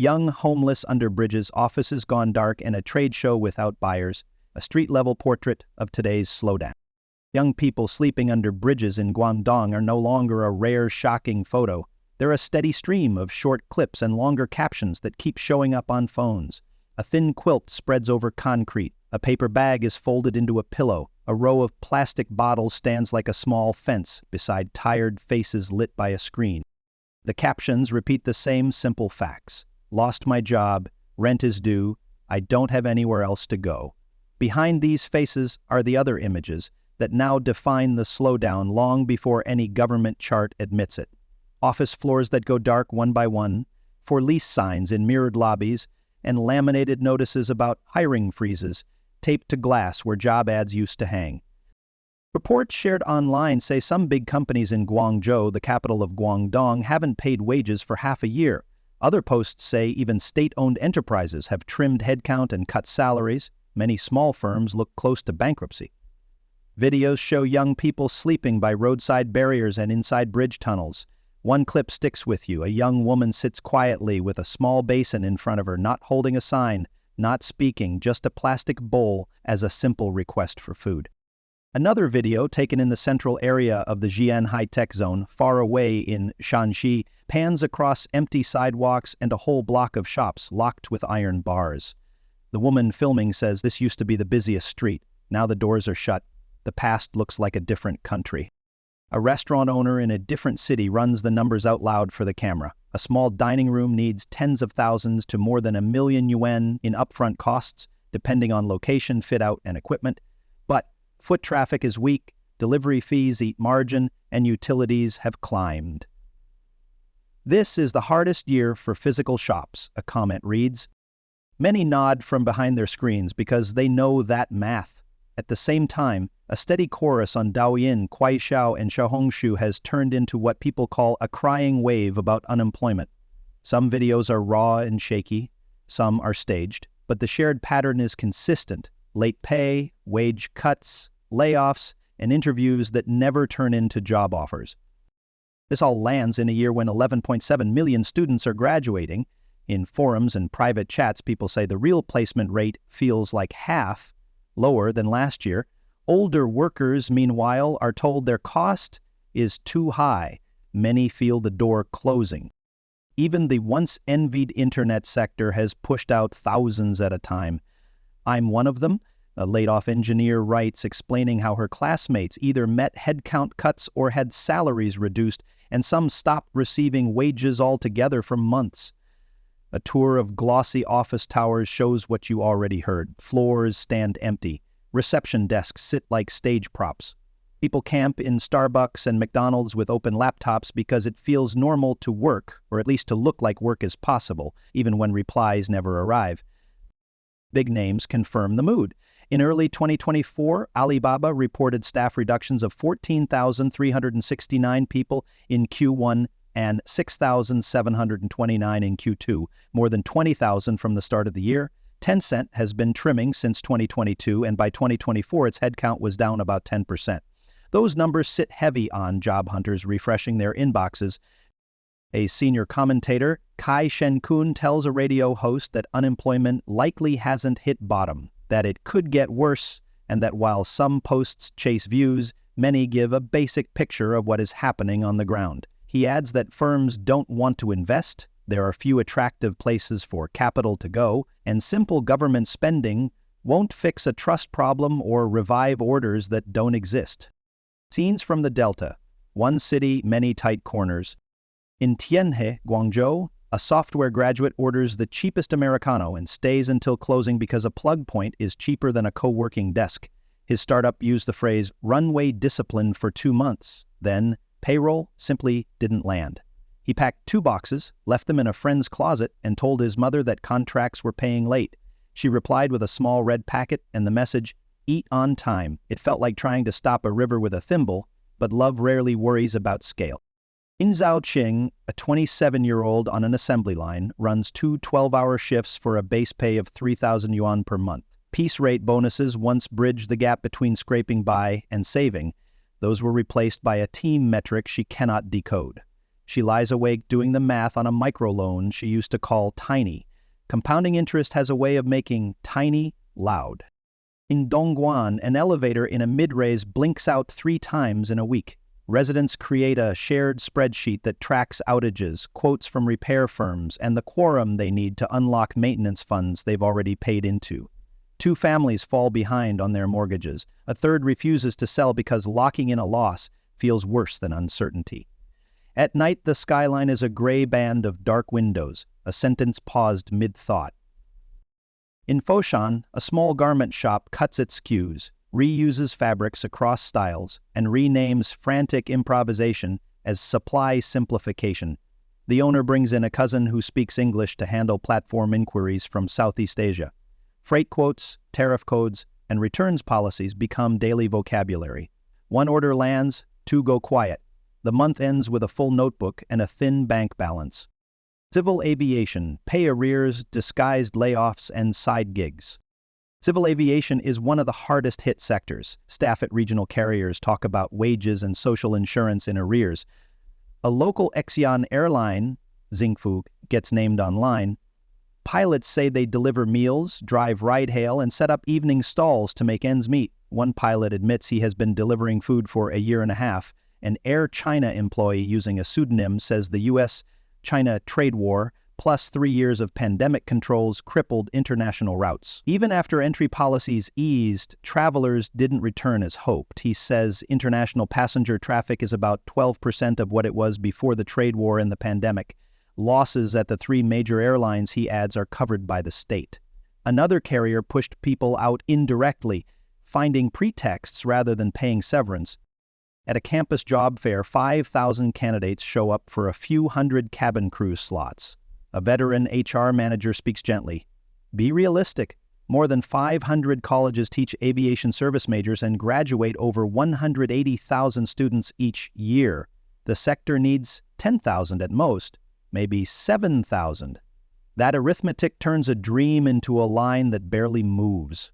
Young homeless under bridges, offices gone dark, and a trade show without buyers, a street-level portrait of today's slowdown. Young people sleeping under bridges in Guangdong are no longer a rare, shocking photo. They're a steady stream of short clips and longer captions that keep showing up on phones. A thin quilt spreads over concrete. A paper bag is folded into a pillow. A row of plastic bottles stands like a small fence beside tired faces lit by a screen. The captions repeat the same simple facts. Lost my job, rent is due, I don't have anywhere else to go. Behind these faces are the other images that now define the slowdown long before any government chart admits it. Office floors that go dark one by one, for lease signs in mirrored lobbies, and laminated notices about hiring freezes taped to glass where job ads used to hang. Reports shared online say some big companies in Guangzhou, the capital of Guangdong, haven't paid wages for half a year. Other posts say even state-owned enterprises have trimmed headcount and cut salaries. Many small firms look close to bankruptcy. Videos show young people sleeping by roadside barriers and inside bridge tunnels. One clip sticks with you. A young woman sits quietly with a small basin in front of her, not holding a sign, not speaking, just a plastic bowl as a simple request for food. Another video, taken in the central area of the Xi'an high-tech zone, far away in Shanxi, pans across empty sidewalks and a whole block of shops locked with iron bars. The woman filming says this used to be the busiest street. Now the doors are shut. The past looks like a different country. A restaurant owner in a different city runs the numbers out loud for the camera. A small dining room needs tens of thousands to more than $1,000,000 in upfront costs, depending on location, fit-out, and equipment. But foot traffic is weak, delivery fees eat margin, and utilities have climbed. This is the hardest year for physical shops, a comment reads. Many nod from behind their screens because they know that math. At the same time, a steady chorus on Douyin, Kuaishou, and Xiaohongshu has turned into what people call a crying wave about unemployment. Some videos are raw and shaky, some are staged, but the shared pattern is consistent. Late pay, wage cuts, layoffs, and interviews that never turn into job offers. This all lands in a year when 11.7 million students are graduating. In forums and private chats, people say the real placement rate feels like half, lower than last year. Older workers, meanwhile, are told their cost is too high. Many feel the door closing. Even the once-envied internet sector has pushed out thousands at a time. I'm one of them, a laid-off engineer writes, explaining how her classmates either met headcount cuts or had salaries reduced, and some stopped receiving wages altogether for months. A tour of glossy office towers shows what you already heard. Floors stand empty. Reception desks sit like stage props. People camp in Starbucks and McDonald's with open laptops because it feels normal to work, or at least to look like work is possible, even when replies never arrive. Big names confirm the mood. In early 2024, Alibaba reported staff reductions of 14,369 people in Q1 and 6,729 in Q2, more than 20,000 from the start of the year. Tencent has been trimming since 2022, and by 2024 its headcount was down about 10%. Those numbers sit heavy on job hunters refreshing their inboxes. A senior commentator, Kai Shenkun, tells a radio host that unemployment likely hasn't hit bottom, that it could get worse, and that while some posts chase views, many give a basic picture of what is happening on the ground. He adds that firms don't want to invest, there are few attractive places for capital to go, and simple government spending won't fix a trust problem or revive orders that don't exist. Scenes from the Delta. One city, many tight corners. In Tianhe, Guangzhou, a software graduate orders the cheapest Americano and stays until closing because a plug point is cheaper than a co-working desk. His startup used the phrase runway discipline for 2 months. Then, payroll simply didn't land. He packed 2 boxes, left them in a friend's closet, and told his mother that contracts were paying late. She replied with a small red packet and the message, "Eat on time." It felt like trying to stop a river with a thimble, but love rarely worries about scale. In Zhaoqing, a 27-year-old on an assembly line runs 2 12-hour shifts for a base pay of 3,000 yuan per month. Piece rate bonuses once bridged the gap between scraping by and saving. Those were replaced by a team metric she cannot decode. She lies awake doing the math on a microloan she used to call tiny. Compounding interest has a way of making tiny loud. In Dongguan, an elevator in a mid-raise blinks out 3 times in a week. Residents create a shared spreadsheet that tracks outages, quotes from repair firms, and the quorum they need to unlock maintenance funds they've already paid into. 2 families fall behind on their mortgages. A third refuses to sell because locking in a loss feels worse than uncertainty. At night, the skyline is a gray band of dark windows, a sentence paused mid-thought. In Foshan, a small garment shop cuts its queues, reuses fabrics across styles, and renames frantic improvisation as supply simplification. The owner brings in a cousin who speaks English to handle platform inquiries from Southeast Asia. Freight quotes, tariff codes, and returns policies become daily vocabulary. 1 order lands, 2 go quiet. The month ends with a full notebook and a thin bank balance. Civil aviation, pay arrears, disguised layoffs, and side gigs. Civil aviation is one of the hardest hit sectors. Staff at regional carriers talk about wages and social insurance in arrears. A local Xi'an airline, Xingfu, gets named online. Pilots say they deliver meals, drive ride-hail, and set up evening stalls to make ends meet. One pilot admits he has been delivering food for a year and a half. An Air China employee using a pseudonym says the U.S.-China trade war plus 3 years of pandemic controls crippled international routes. Even after entry policies eased, travelers didn't return as hoped. He says international passenger traffic is about 12% of what it was before the trade war and the pandemic. Losses at the 3 major airlines, he adds, are covered by the state. Another carrier pushed people out indirectly, finding pretexts rather than paying severance. At a campus job fair, 5,000 candidates show up for a few hundred cabin crew slots. A veteran HR manager speaks gently. Be realistic. More than 500 colleges teach aviation service majors and graduate over 180,000 students each year. The sector needs 10,000 at most, maybe 7,000. That arithmetic turns a dream into a line that barely moves.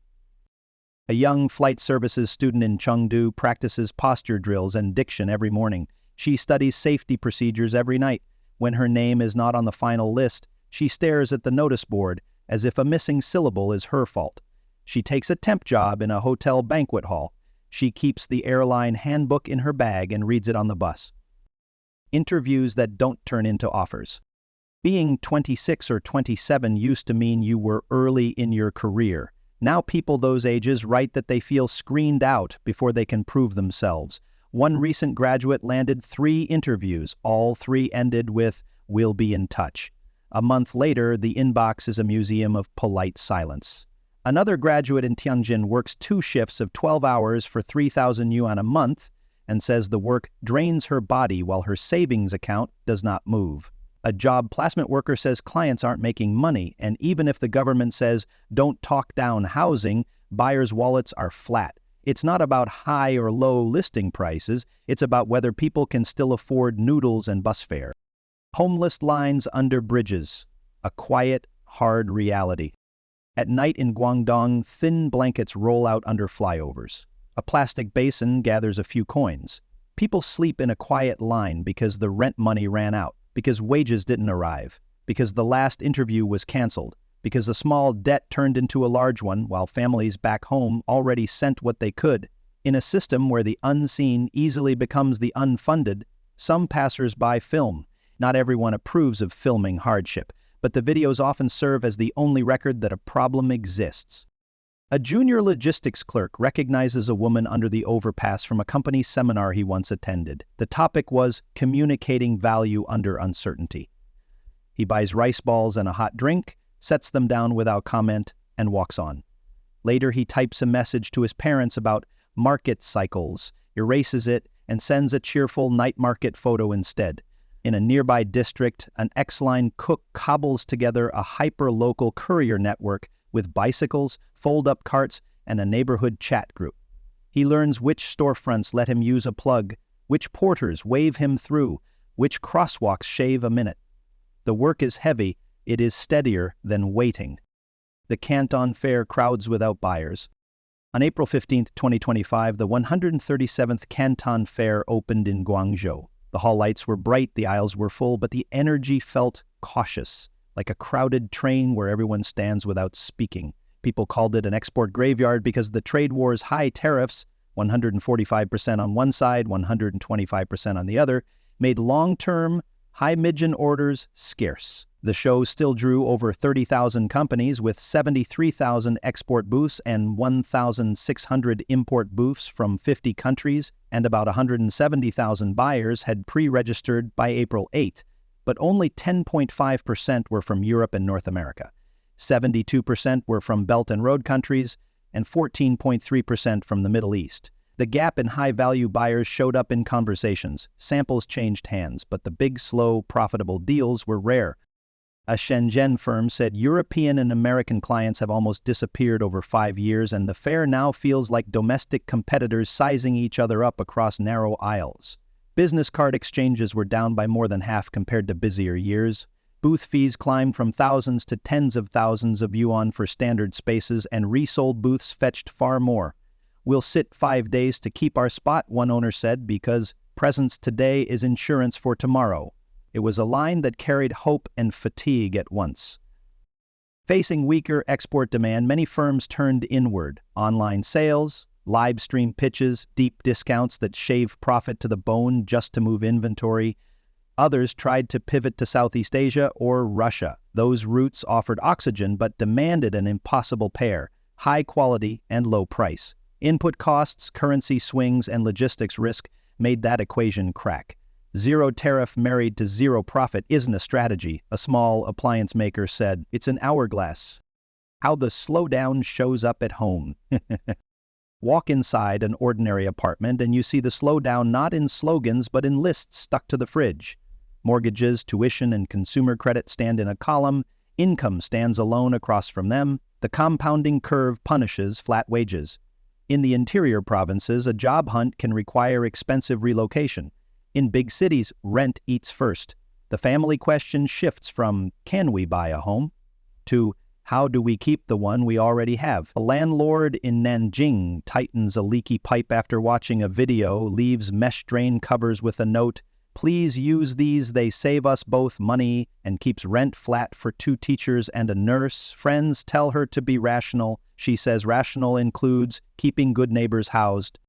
A young flight services student in Chengdu practices posture drills and diction every morning. She studies safety procedures every night. When her name is not on the final list, she stares at the notice board as if a missing syllable is her fault. She takes a temp job in a hotel banquet hall. She keeps the airline handbook in her bag and reads it on the bus. Interviews that don't turn into offers. Being 26 or 27 used to mean you were early in your career. Now people those ages write that they feel screened out before they can prove themselves. One recent graduate landed 3 interviews. All 3 ended with, "We'll be in touch." A month later, the inbox is a museum of polite silence. Another graduate in Tianjin works 2 shifts of 12 hours for 3,000 yuan a month and says the work drains her body while her savings account does not move. A job placement worker says clients aren't making money, and even if the government says don't talk down housing, buyers' wallets are flat. It's not about high or low listing prices, it's about whether people can still afford noodles and bus fare. Homeless lines under bridges, a quiet, hard reality. At night in Guangdong, thin blankets roll out under flyovers. A plastic basin gathers a few coins. People sleep in a quiet line because the rent money ran out, because wages didn't arrive, because the last interview was canceled, because a small debt turned into a large one while families back home already sent what they could. In a system where the unseen easily becomes the unfunded, some passers-by film. Not everyone approves of filming hardship, but the videos often serve as the only record that a problem exists. A junior logistics clerk recognizes a woman under the overpass from a company seminar he once attended. The topic was communicating value under uncertainty. He buys rice balls and a hot drink, sets them down without comment, and walks on. Later, he types a message to his parents about market cycles, erases it, and sends a cheerful night market photo instead. In a nearby district, an X-Line cook cobbles together a hyper-local courier network with bicycles, fold-up carts, and a neighborhood chat group. He learns which storefronts let him use a plug, which porters wave him through, which crosswalks shave a minute. The work is heavy, it is steadier than waiting. The Canton Fair crowds without buyers. On April 15, 2025, the 137th Canton Fair opened in Guangzhou. The hall lights were bright, the aisles were full, but the energy felt cautious, like a crowded train where everyone stands without speaking. People called it an export graveyard because the trade war's high tariffs, 145% on one side, 125% on the other, made long-term, high-margin orders scarce. The show still drew over 30,000 companies with 73,000 export booths and 1,600 import booths from 50 countries, and about 170,000 buyers had pre-registered by April 8th, but only 10.5% were from Europe and North America. 72% were from Belt and Road countries, and 14.3% from the Middle East. The gap in high-value buyers showed up in conversations. Samples changed hands, but the big, slow, profitable deals were rare. A Shenzhen firm said European and American clients have almost disappeared over 5 years, and the fair now feels like domestic competitors sizing each other up across narrow aisles. Business card exchanges were down by more than half compared to busier years. Booth fees climbed from thousands to tens of thousands of yuan for standard spaces, and resold booths fetched far more. "We'll sit 5 days to keep our spot," one owner said, because presence today is insurance for tomorrow. It was a line that carried hope and fatigue at once. Facing weaker export demand, many firms turned inward. Online sales, live stream pitches, deep discounts that shave profit to the bone just to move inventory. Others tried to pivot to Southeast Asia or Russia. Those routes offered oxygen but demanded an impossible pair: high quality and low price. Input costs, currency swings, and logistics risk made that equation crack. Zero tariff married to zero profit isn't a strategy, a small appliance maker said. It's an hourglass. How the slowdown shows up at home. Walk inside an ordinary apartment and you see the slowdown not in slogans but in lists stuck to the fridge. Mortgages, tuition, and consumer credit stand in a column. Income stands alone across from them. The compounding curve punishes flat wages. In the interior provinces, a job hunt can require expensive relocation. In big cities, rent eats first. The family question shifts from, can we buy a home? To, how do we keep the one we already have? A landlord in Nanjing tightens a leaky pipe after watching a video, leaves mesh drain covers with a note, "Please use these, they save us both money," and keeps rent flat for 2 teachers and a nurse. Friends tell her to be rational. She says rational includes keeping good neighbors housed.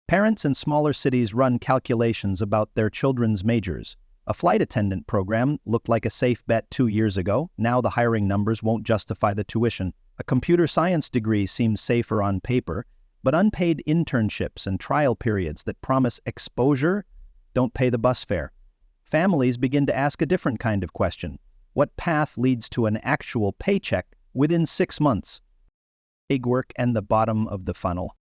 Parents in smaller cities run calculations about their children's majors. A flight attendant program looked like a safe bet 2 years ago. Now the hiring numbers won't justify the tuition. A computer science degree seems safer on paper, but unpaid internships and trial periods that promise exposure don't pay the bus fare. Families begin to ask a different kind of question. What path leads to an actual paycheck within 6 months? Gig work and the bottom of the funnel.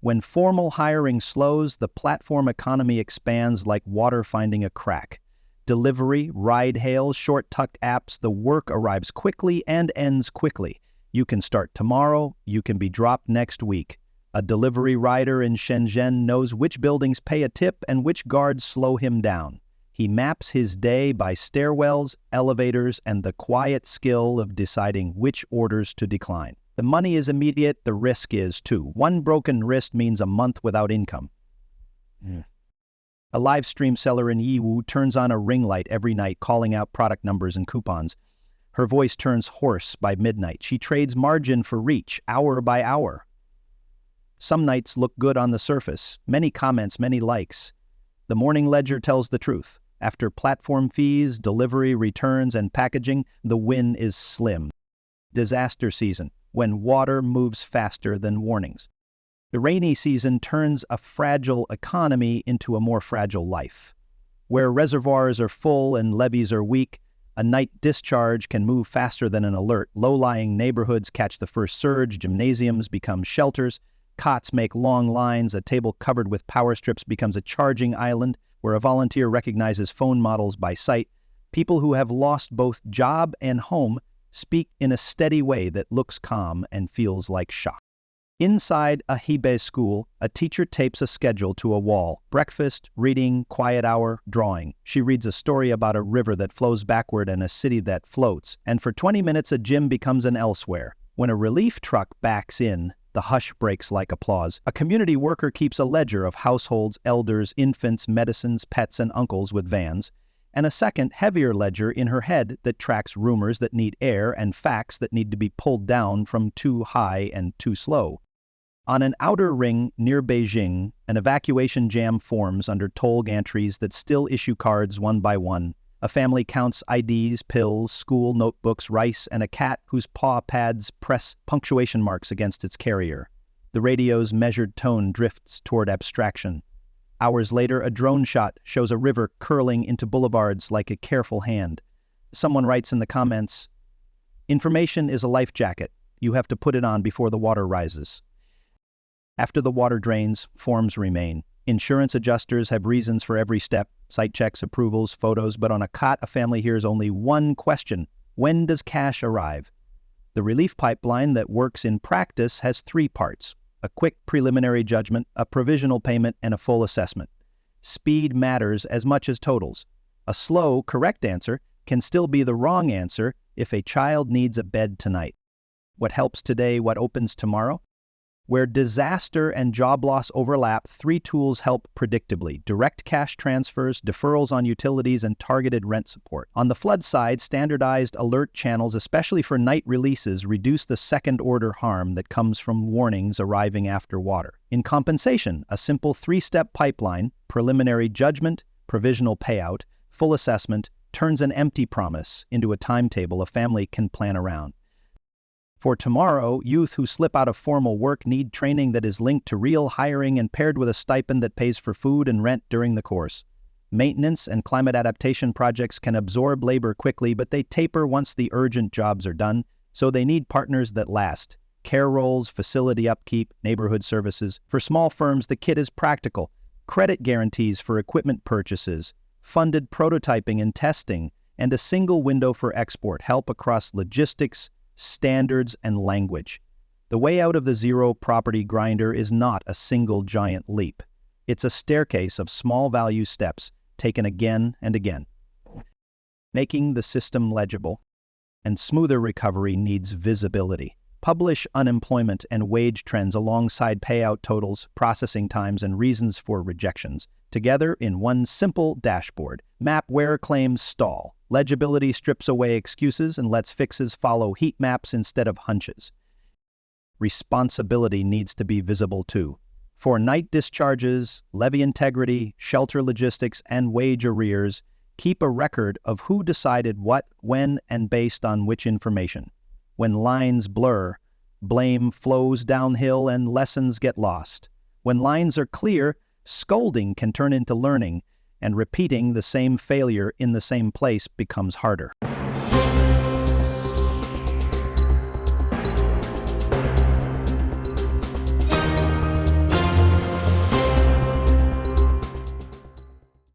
When formal hiring slows, the platform economy expands like water finding a crack. Delivery, ride-hail, short-tucked apps, the work arrives quickly and ends quickly. You can start tomorrow, you can be dropped next week. A delivery rider in Shenzhen knows which buildings pay a tip and which guards slow him down. He maps his day by stairwells, elevators, and the quiet skill of deciding which orders to decline. The money is immediate, the risk is too. One broken wrist means a month without income. A live stream seller in Yiwu turns on a ring light every night, calling out product numbers and coupons. Her voice turns hoarse by midnight. She trades margin for reach, hour by hour. Some nights look good on the surface. Many comments, many likes. The morning ledger tells the truth. After platform fees, delivery, returns, and packaging, the win is slim. Disaster season, when water moves faster than warnings. The rainy season turns a fragile economy into a more fragile life. Where reservoirs are full and levees are weak, a night discharge can move faster than an alert. Low-lying neighborhoods catch the first surge, gymnasiums become shelters, cots make long lines, a table covered with power strips becomes a charging island where a volunteer recognizes phone models by sight. People who have lost both job and home speak in a steady way that looks calm and feels like shock. Inside a Hebei school, a teacher tapes a schedule to a wall. Breakfast, reading, quiet hour, drawing. She reads a story about a river that flows backward and a city that floats. And for 20 minutes a gym becomes an elsewhere. When a relief truck backs in, the hush breaks like applause. A community worker keeps a ledger of households, elders, infants, medicines, pets, and uncles with vans, and a second, heavier ledger in her head that tracks rumors that need air and facts that need to be pulled down from too high and too slow. On an outer ring near Beijing, an evacuation jam forms under toll gantries that still issue cards one by one. A family counts IDs, pills, school notebooks, rice, and a cat whose paw pads press punctuation marks against its carrier. The radio's measured tone drifts toward abstraction. Hours later, a drone shot shows a river curling into boulevards like a careful hand. Someone writes in the comments, "Information is a life jacket. You have to put it on before the water rises." After the water drains, forms remain. Insurance adjusters have reasons for every step, site checks, approvals, photos, but on a cot, a family hears only one question: when does cash arrive? The relief pipeline that works in practice has three parts: a quick preliminary judgment, a provisional payment, and a full assessment. Speed matters as much as totals. A slow, correct answer can still be the wrong answer if a child needs a bed tonight. What helps today, what opens tomorrow? Where disaster and job loss overlap, three tools help predictably: direct cash transfers, deferrals on utilities, and targeted rent support. On the flood side, standardized alert channels, especially for night releases, reduce the second-order harm that comes from warnings arriving after water. In compensation, a simple three-step pipeline: preliminary judgment, provisional payout, full assessment, turns an empty promise into a timetable a family can plan around. For tomorrow, youth who slip out of formal work need training that is linked to real hiring and paired with a stipend that pays for food and rent during the course. Maintenance and climate adaptation projects can absorb labor quickly, but they taper once the urgent jobs are done, so they need partners that last. Care roles, facility upkeep, neighborhood services. For small firms, the kit is practical: credit guarantees for equipment purchases, funded prototyping and testing, and a single window for export help across logistics, standards, and language. The way out of the zero property grinder is not a single giant leap. It's a staircase of small value steps taken again and again. Making the system legible and smoother recovery needs visibility. Publish unemployment and wage trends alongside payout totals, processing times, and reasons for rejections together in one simple dashboard. Map where claims stall. Legibility strips away excuses and lets fixes follow heat maps instead of hunches. Responsibility needs to be visible too. For night discharges, levy integrity, shelter logistics, and wage arrears, keep a record of who decided what, when, and based on which information. When lines blur, blame flows downhill and lessons get lost. When lines are clear, scolding can turn into learning, and repeating the same failure in the same place becomes harder.